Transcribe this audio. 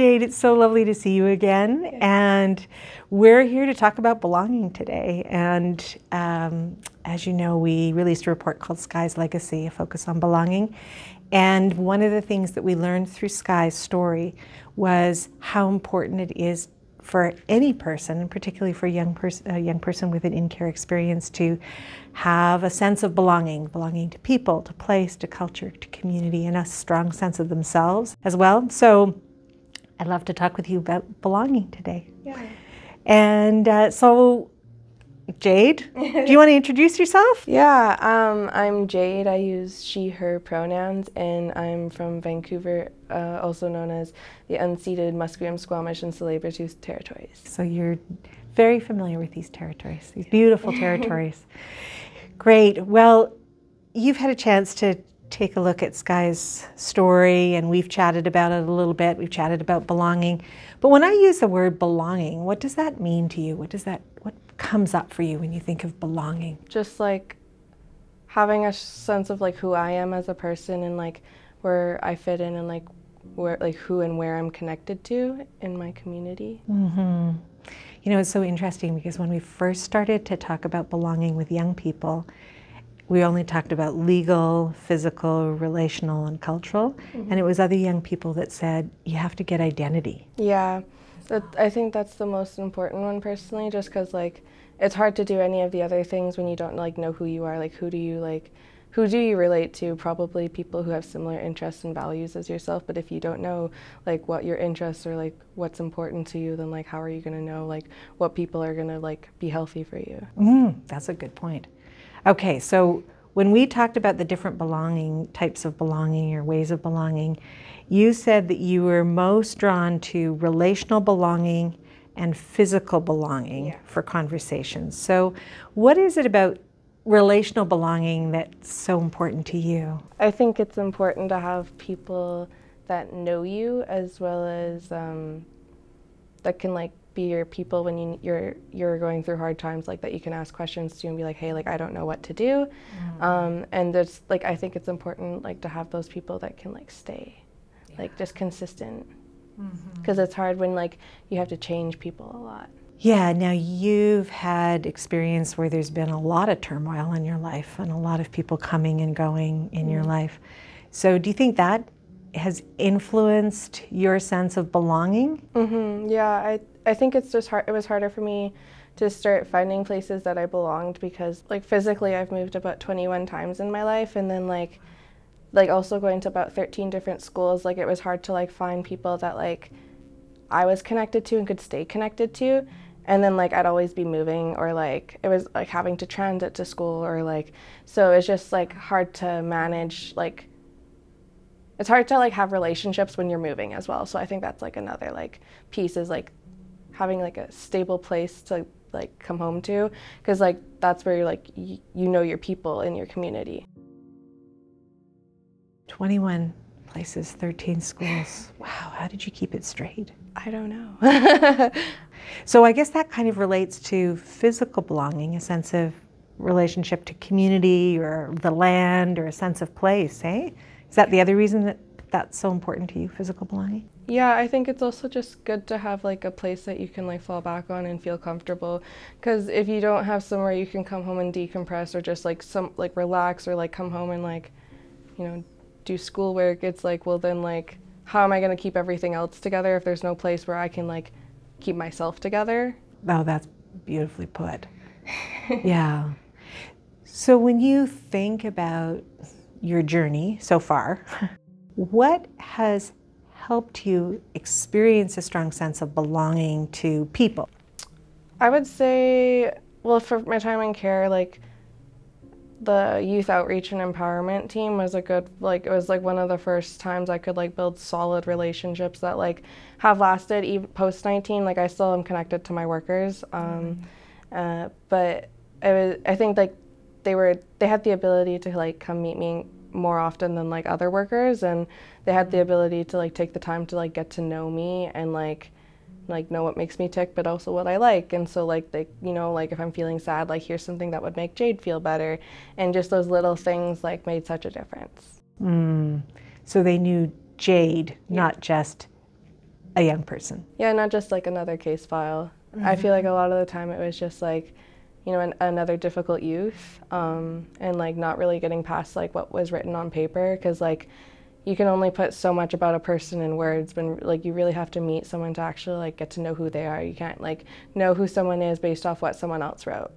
Jade, it's so lovely to see you again. And we're here to talk about belonging today. And as you know, we released a report called Sky's Legacy, a focus on belonging. And one of the things that we learned through Sky's story was how important it is for any person, and particularly for a young person with an in-care experience, to have a sense of belonging to people, to place, to culture, to community, and a strong sense of themselves as well. So I'd love to talk with you about belonging today. Yeah. And so Jade, do you want to introduce yourself? Yeah, I'm Jade. I use she, her pronouns, and I'm from Vancouver, also known as the unceded Musqueam, Squamish, and Tsleil-Waututh territories. So you're very familiar with these territories, these beautiful territories. Great. Well, you've had a chance to take a look at Sky's story, and we've chatted about it a little bit. We've chatted about belonging. But when I use the word belonging, what does that mean to you? What comes up for you when you think of belonging? Just like having a sense of like who I am as a person and like where I fit in and like where, like who and where I'm connected to in my community. Mm-hmm. You know, it's so interesting because when we first started to talk about belonging with young people, we only talked about legal, physical, relational, and cultural. Mm-hmm. And it was other young people that said, you have to get identity. Yeah. I think that's the most important one personally, just because like it's hard to do any of the other things when you don't like know who you are. Like who do you relate to? Probably people who have similar interests and values as yourself. But if you don't know like what your interests or like what's important to you, then like how are you going to know like what people are going to like be healthy for you? That's a good point. Okay, so when we talked about the different belonging, types of belonging or ways of belonging, you said that you were most drawn to relational belonging and physical belonging for conversations. So what is it about relational belonging that's so important to you? I think it's important to have people that know you as well as that can like be your people when you're going through hard times, like that you can ask questions to and be like, hey, like I don't know what to do. And it's like I think it's important like to have those people that can like stay like just consistent, because it's hard when like you have to change people a lot. Yeah, now you've had experience where there's been a lot of turmoil in your life and a lot of people coming and going in your life. So do you think that has influenced your sense of belonging? Yeah, I think it's just hard. It was harder for me to start finding places that I belonged because like physically I've moved about 21 times in my life, and then like also going to about 13 different schools, like it was hard to like find people that like I was connected to and could stay connected to. And then like I'd always be moving, or like it was like having to transit to school, or like, so it's just like hard to manage, like it's hard to like have relationships when you're moving as well. So I think that's like another like piece is like having like a stable place to like come home to, because like that's where you're like you know your people in your community. 21 places, 13 schools. Wow, how did you keep it straight? I don't know. So I guess that kind of relates to physical belonging, a sense of relationship to community or the land or a sense of place, eh? Is that the other reason that that's so important to you, physical belonging? Yeah, I think it's also just good to have like a place that you can like fall back on and feel comfortable, because if you don't have somewhere you can come home and decompress or just like relax or like come home and like, you know, do schoolwork, it's like, well then like how am I going to keep everything else together if there's no place where I can like keep myself together? Oh, that's beautifully put. Yeah. So when you think about your journey so far, what has helped you experience a strong sense of belonging to people? I would say, well, for my time in care, like the youth outreach and empowerment team was a good, like, it was like one of the first times I could like build solid relationships that like have lasted even post-19. Like I still am connected to my workers, but I think like they had the ability to like come meet me more often than like other workers, and they had the ability to like take the time to like get to know me and like know what makes me tick, but also what I like. And so like they, you know, like if I'm feeling sad, like here's something that would make Jade feel better, and just those little things like made such a difference. So they knew Jade, not just a young person. Yeah, not just like another case file. I feel like a lot of the time it was just like, you know, another difficult youth, and like not really getting past like what was written on paper, because like you can only put so much about a person in words, but like you really have to meet someone to actually like get to know who they are. You can't like know who someone is based off what someone else wrote.